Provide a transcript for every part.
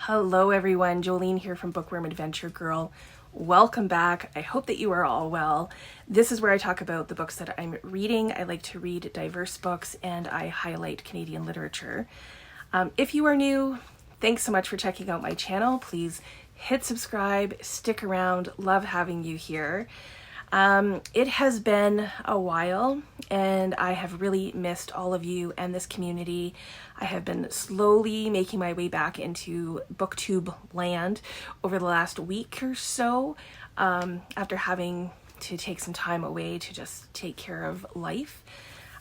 Hello everyone, Jolene here from Bookworm Adventure Girl. Welcome back. I hope that you are all well. This is where I talk about the books that I'm reading. I like to read diverse books and I highlight Canadian literature. If you are new, thanks so much for checking out my channel. Please hit subscribe, stick around, love having you here. It has been a while and I have really missed all of you and this community. I have been slowly making my way back into booktube land over the last week or so, after having to take some time away to just take care of life.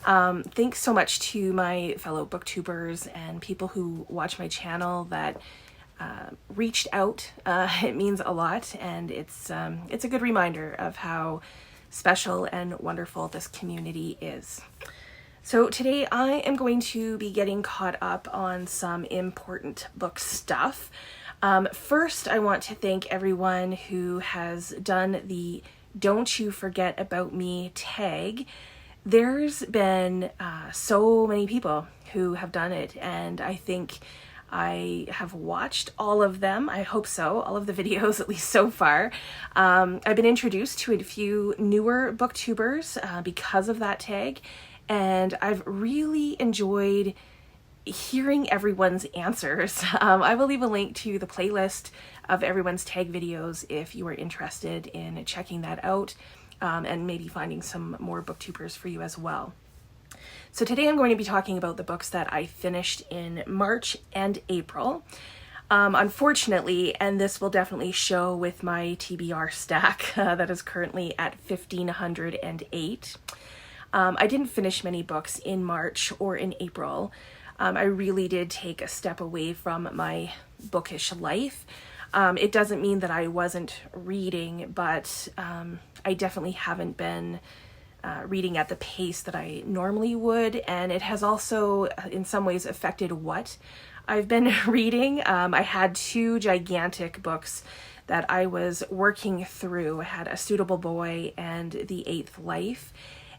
Thanks so much to my fellow booktubers and people who watch my channel that reached out. It means a lot, and it's a good reminder of how special and wonderful this community is. So today I am going to be getting caught up on some important book stuff. First, I want to thank everyone who has done the Don't You Forget About Me tag. There's been so many people who have done it, and I think I have watched all of them. I hope so, all of the videos, at least so far. I've been introduced to a few newer booktubers because of that tag, and I've really enjoyed hearing everyone's answers. I will leave a link to the playlist of everyone's tag videos if you are interested in checking that out, and maybe finding some more booktubers for you as well. So today I'm going to be talking about the books that I finished in March and April. Unfortunately, and this will definitely show with my TBR stack that is currently at 1,508. I didn't finish many books in March or in April. I really did take a step away from my bookish life. It doesn't mean that I wasn't reading, but I definitely haven't been reading at the pace that I normally would, and it has also in some ways affected what I've been reading. I had two gigantic books that I was working through. I had A Suitable Boy and The Eighth Life,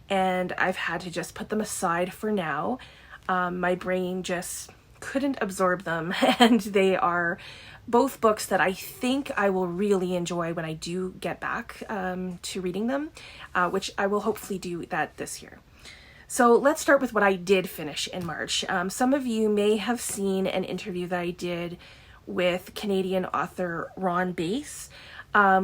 and I've had to just put them aside for now. My brain just couldn't absorb them, and they are both books that I think I will really enjoy when I do get back to reading them, which I will hopefully do that this year. So let's start with what I did finish in March. Some of you may have seen an interview that I did with Canadian author Ron Bass.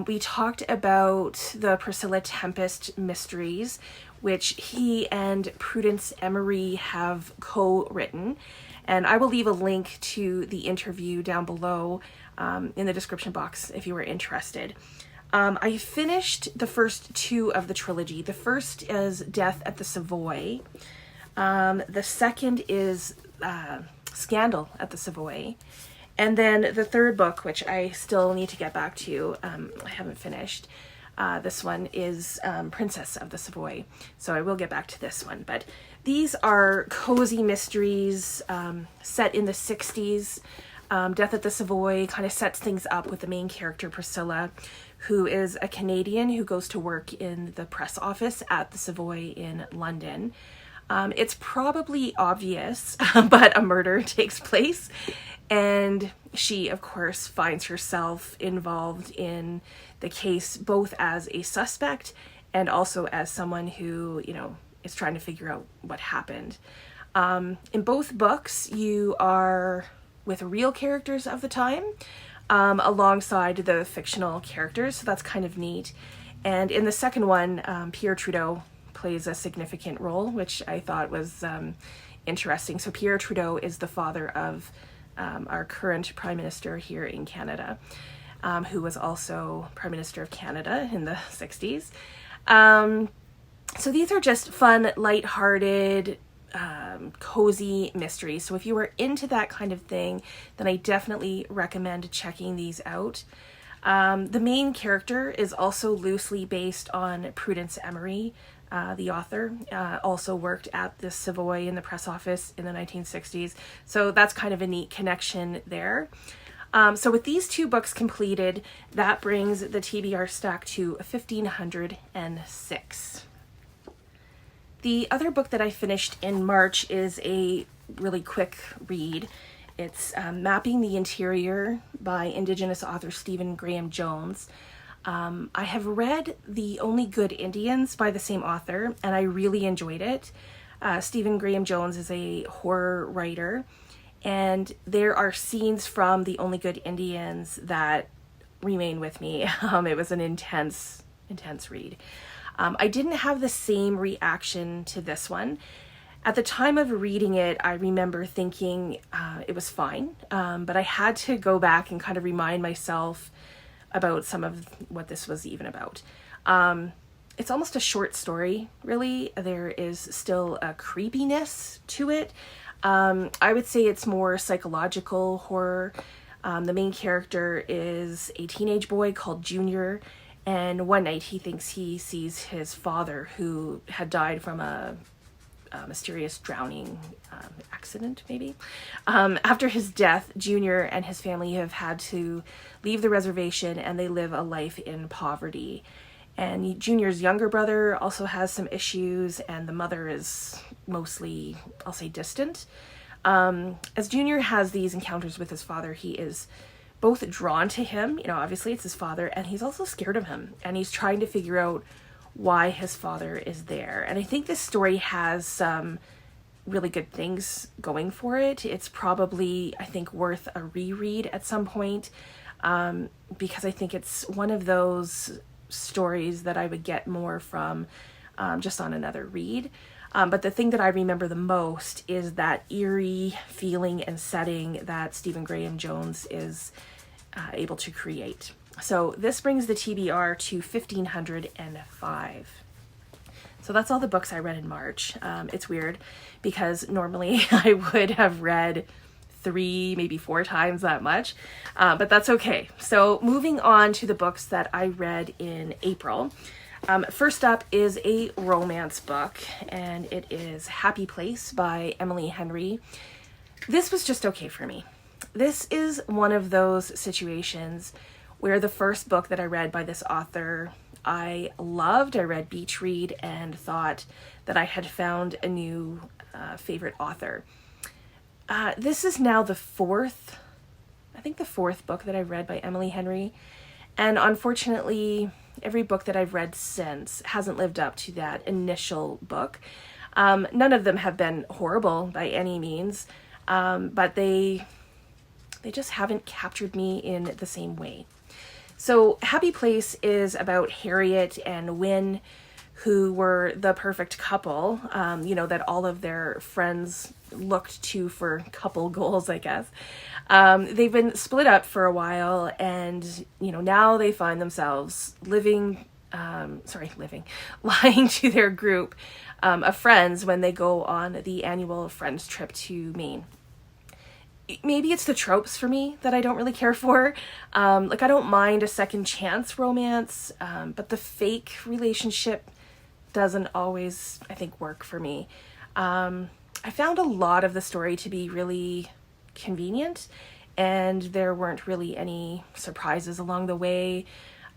We talked about the Priscilla Tempest mysteries, which he and Prudence Emery have co-written. And I will leave a link to the interview down below in the description box if you were interested. I finished the first two of the trilogy. The first is Death at the Savoy. The second is Scandal at the Savoy. And then the third book, which I still need to get back to, I haven't finished. This one is Princess of the Savoy. So I will get back to this one. But these are cozy mysteries set in the 60s. Death at the Savoy kind of sets things up with the main character, Priscilla, who is a Canadian who goes to work in the press office at the Savoy in London. It's probably obvious, but a murder takes place. And she, of course, finds herself involved in the case both as a suspect and also as someone who, you know, is trying to figure out what happened. In both books, you are with real characters of the time, alongside the fictional characters, so that's kind of neat. And in the second one, Pierre Trudeau plays a significant role, which I thought was interesting. So Pierre Trudeau is the father of our current Prime Minister here in Canada, who was also Prime Minister of Canada in the 60s. So these are just fun, lighthearted, cozy mysteries. So if you were into that kind of thing, then I definitely recommend checking these out. The main character is also loosely based on Prudence Emery. The author also worked at the Savoy in the press office in the 1960s. So that's kind of a neat connection there. So with these two books completed, that brings the TBR stack to 1,506. The other book that I finished in March is a really quick read, It's Mapping the Interior by Indigenous author Stephen Graham Jones. I have read The Only Good Indians by the same author, and I really enjoyed it. Stephen Graham Jones is a horror writer, and there are scenes from The Only Good Indians that remain with me. It was an intense read. I didn't have the same reaction to this one. At the time of reading it, I remember thinking it was fine, but I had to go back and kind of remind myself about some of what this was even about. It's almost a short story, really. There is still a creepiness to it. I would say it's more psychological horror. The main character is a teenage boy called Junior, and one night he thinks he sees his father, who had died from a mysterious drowning accident, maybe. After his death, Junior and his family have had to leave the reservation, and they live a life in poverty. And Junior's younger brother also has some issues, and the mother is mostly, I'll say, distant. As Junior has these encounters with his father, he is both drawn to him, obviously it's his father, and he's also scared of him, and he's trying to figure out why his father is there. And I think this story has some really good things going for it. It's probably, I think, worth a reread at some point, because I think it's one of those stories that I would get more from just on another read. But the thing that I remember the most is that eerie feeling and setting that Stephen Graham Jones is able to create. So this brings the TBR to 1,505. So that's all the books I read in March. It's weird because normally I would have read 3, maybe 4 times that much, but that's okay. So moving on to the books that I read in April. First up is a romance book, and it is Happy Place by Emily Henry. This was just okay for me. This is one of those situations where the first book that I read by this author I loved. I read Beach Read and thought that I had found a new favorite author. This is now the fourth book that I've read by Emily Henry, and unfortunately every book that I've read since hasn't lived up to that initial book. None of them have been horrible by any means, but they just haven't captured me in the same way. So Happy Place is about Harriet and Wynne, who were the perfect couple, that all of their friends looked to for couple goals, I guess. They've been split up for a while, and, now they find themselves lying to their group of friends when they go on the annual friends trip to Maine. Maybe it's the tropes for me that I don't really care for. I don't mind a second chance romance, but the fake relationship doesn't always, I think, work for me. I found a lot of the story to be really convenient, and there weren't really any surprises along the way.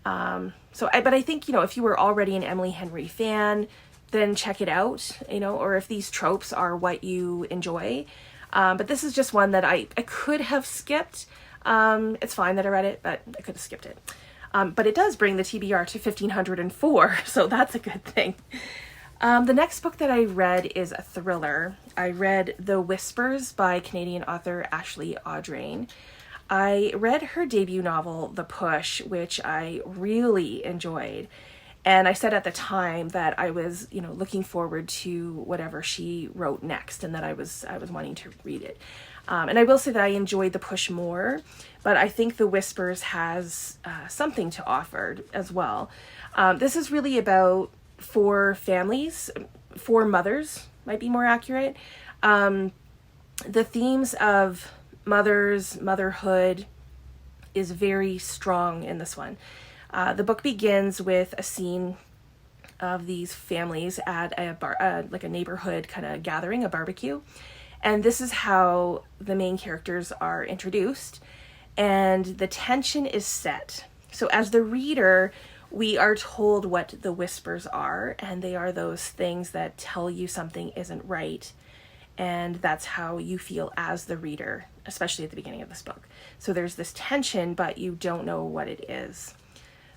But I think, if you were already an Emily Henry fan, then check it out, or if these tropes are what you enjoy. But this is just one that I could have skipped. It's fine that I read it, but I could have skipped it. But it does bring the TBR to 1,504, so that's a good thing. The next book that I read is a thriller. I read The Whispers by Canadian author Ashley Audrain. I read her debut novel, The Push, which I really enjoyed. And I said at the time that I was, looking forward to whatever she wrote next, and that I was wanting to read it. And I will say that I enjoyed The Push more, but I think The Whispers has something to offer as well. This is really about 4 families, 4 mothers, might be more accurate. The themes of motherhood is very strong in this one. The book begins with a scene of these families at a bar, like a neighborhood kind of gathering, a barbecue. And this is how the main characters are introduced, and the tension is set. So as the reader, we are told what the whispers are, and they are those things that tell you something isn't right. And that's how you feel as the reader especially at the beginning of this book. So there's this tension, but you don't know what it is.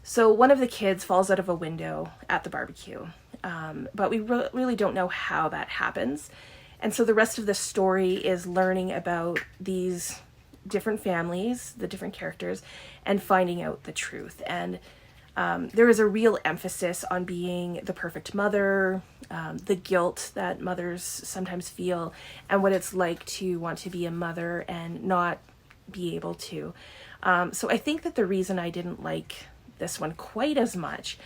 So one of the kids falls out of a window at the barbecue, but we really don't know how that happens. And so the rest of the story is learning about these different families, the different characters, and finding out the truth. And there is a real emphasis on being the perfect mother, the guilt that mothers sometimes feel, and what it's like to want to be a mother and not be able to. So I think that the reason I didn't like this one quite as much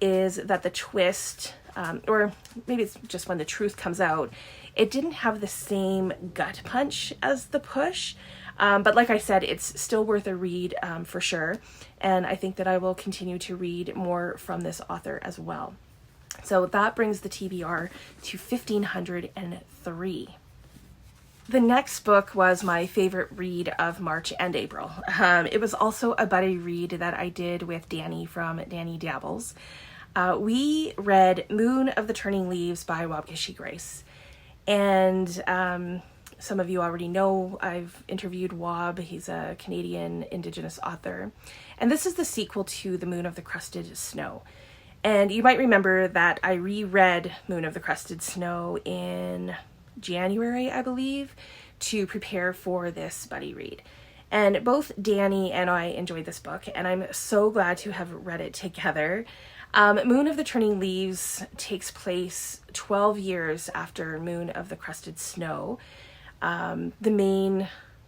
is that the twist, or maybe it's just when the truth comes out, it didn't have the same gut punch as the push. But like I said, it's still worth a read for sure. And I think that I will continue to read more from this author as well. So that brings the TBR to 1,503. The next book was my favorite read of March and April. It was also a buddy read that I did with Danni from Danni Dabbles. We read Moon of the Turning Leaves by Waubgeshig. And some of you already know I've interviewed Waub. He's a Canadian Indigenous author. And this is the sequel to The Moon of the Crusted Snow. And you might remember that I reread Moon of the Crusted Snow in January, I believe, to prepare for this buddy read. And both Danni and I enjoyed this book, and I'm so glad to have read it together. Moon of the Turning Leaves takes place 12 years after Moon of the Crusted Snow. The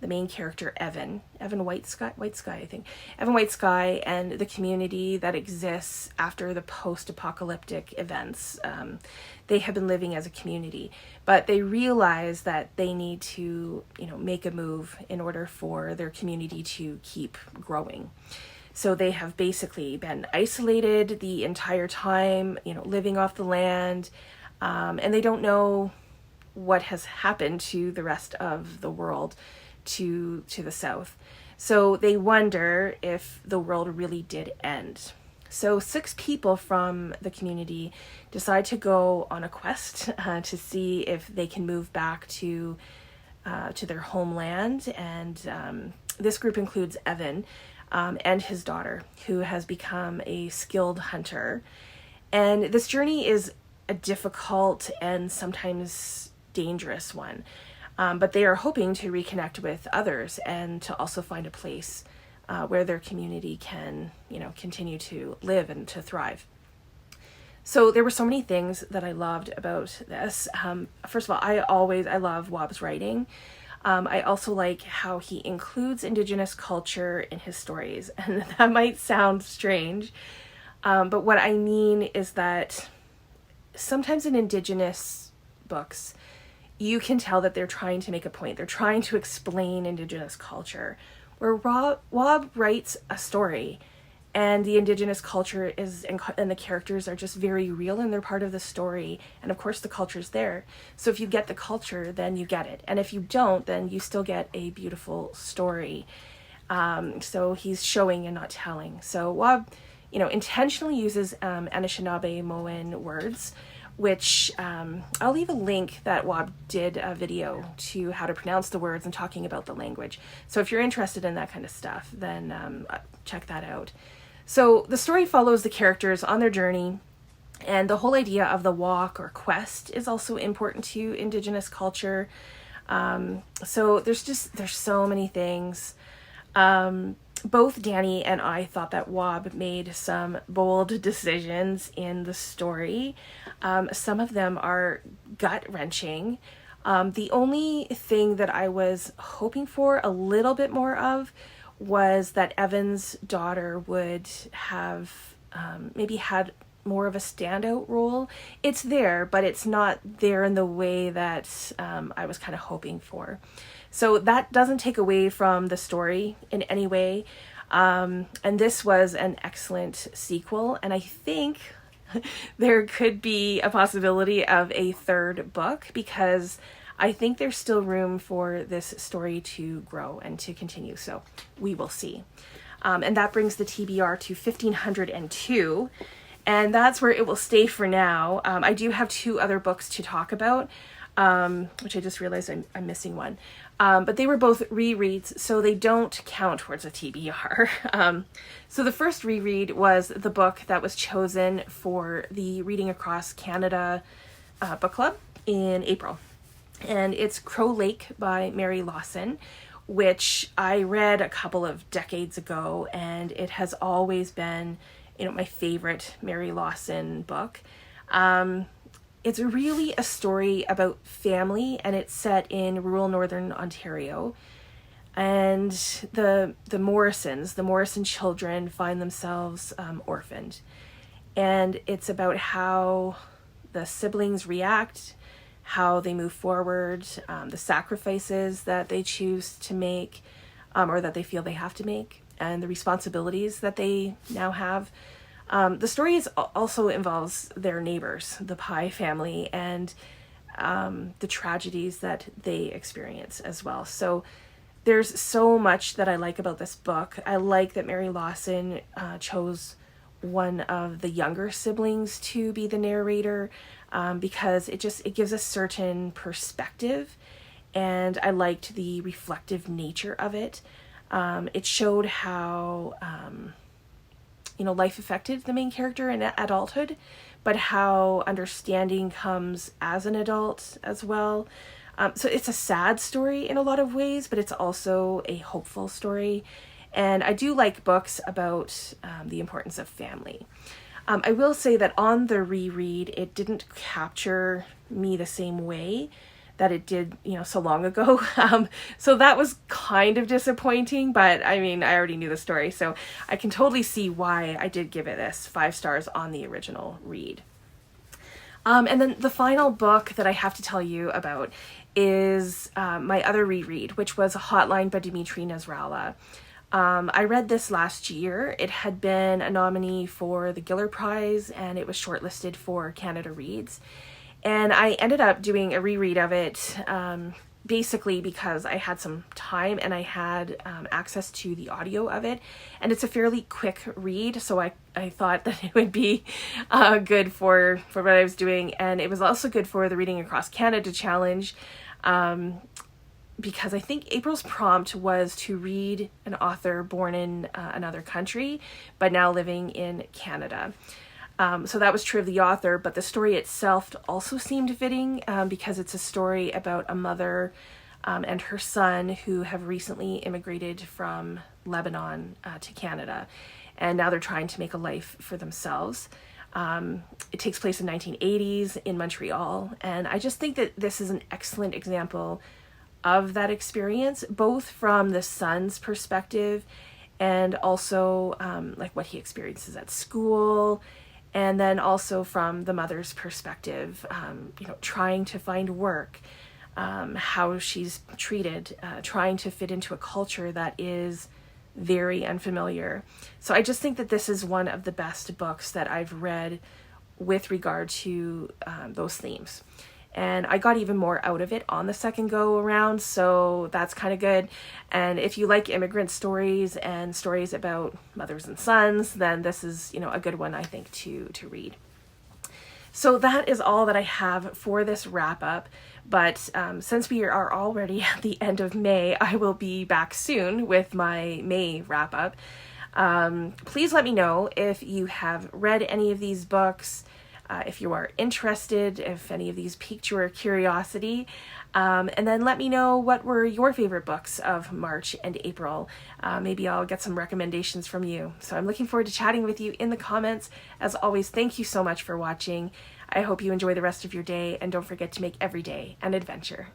main character, Evan White Sky, I think. Evan White Sky and the community that exists after the post-apocalyptic events. They have been living as a community, but they realize that they need to, make a move in order for their community to keep growing. So they have basically been isolated the entire time, living off the land, and they don't know what has happened to the rest of the world to the south. So they wonder if the world really did end. So 6 people from the community decide to go on a quest to see if they can move back to their homeland. And this group includes Evan and his daughter, who has become a skilled hunter. And this journey is a difficult and sometimes dangerous one. But they are hoping to reconnect with others and to also find a place where their community can, continue to live and to thrive. So there were so many things that I loved about this. First of all, I love Waub's writing. I also like how he includes Indigenous culture in his stories. And that might sound strange, but what I mean is that sometimes in Indigenous books, you can tell that they're trying to make a point. They're trying to explain Indigenous culture. Where Waub writes a story, and the Indigenous culture and the characters are just very real, and they're part of the story. And of course, the culture's there. So if you get the culture, then you get it. And if you don't, then you still get a beautiful story. So he's showing and not telling. So Waub, intentionally uses Anishinaabe-Moan words, which I'll leave a link that Waub did a video to how to pronounce the words and talking about the language. So if you're interested in that kind of stuff, then check that out. So the story follows the characters on their journey, and the whole idea of the walk or quest is also important to Indigenous culture. So there's so many things. Both Danni and I thought that Waub made some bold decisions in the story. Some of them are gut-wrenching. The only thing that I was hoping for a little bit more of was that Evan's daughter would have maybe had more of a standout role. It's there, but it's not there in the way that I was kind of hoping for. So that doesn't take away from the story in any way. And this was an excellent sequel. And I think there could be a possibility of a third book, because I think there's still room for this story to grow and to continue. So we will see. And that brings the TBR to 1,502. And that's where it will stay for now. I do have 2 other books to talk about. which I just realized I'm missing one. But they were both rereads, so they don't count towards a TBR. So the first reread was the book that was chosen for the Reading Across Canada book club in April. And it's Crow Lake by Mary Lawson, which I read a couple of decades ago, and it has always been, my favorite Mary Lawson book. It's really a story about family, and it's set in rural northern Ontario. And the Morrison children find themselves orphaned. And it's about how the siblings react, how they move forward, the sacrifices that they choose to make, or that they feel they have to make, and the responsibilities that they now have. The story also involves their neighbors, the Pye family, and the tragedies that they experience as well. So there's so much that I like about this book. I like that Mary Lawson chose one of the younger siblings to be the narrator, because it gives a certain perspective, and I liked the reflective nature of it. It showed how life affected the main character in adulthood, but how understanding comes as an adult as well. So it's a sad story in a lot of ways, but it's also a hopeful story. And I do like books about the importance of family. I will say that on the reread, it didn't capture me the same way that it did, so long ago. So that was kind of disappointing, but I already knew the story, so I can totally see why I did give it this 5 stars on the original read. And then the final book that I have to tell you about is my other reread, which was Hotline by Dimitri Nasrallah. I read this last year. It had been a nominee for the Giller Prize, and it was shortlisted for Canada Reads. And I ended up doing a reread of it, basically because I had some time and I had access to the audio of it. And it's a fairly quick read, so I thought that it would be good for what I was doing. And it was also good for the Reading Across Canada Challenge, because I think April's prompt was to read an author born in another country, but now living in Canada. So that was true of the author, but the story itself also seemed fitting, because it's a story about a mother and her son who have recently immigrated from Lebanon to Canada, and now they're trying to make a life for themselves. It takes place in 1980s in Montreal, and I just think that this is an excellent example of that experience, both from the son's perspective and also like what he experiences at school. And then also from the mother's perspective, trying to find work, how she's treated, trying to fit into a culture that is very unfamiliar. So I just think that this is one of the best books that I've read with regard to those themes. And I got even more out of it on the second go around, so that's kind of good. And if you like immigrant stories and stories about mothers and sons, then this is, a good one, I think, to read. So that is all that I have for this wrap up. But since we are already at the end of May, I will be back soon with my May wrap up. Please let me know if you have read any of these books, if you are interested, if any of these piqued your curiosity, and then let me know what were your favorite books of March and April. Maybe I'll get some recommendations from you. So I'm looking forward to chatting with you in the comments. As always, thank you so much for watching. I hope you enjoy the rest of your day, and don't forget to make every day an adventure.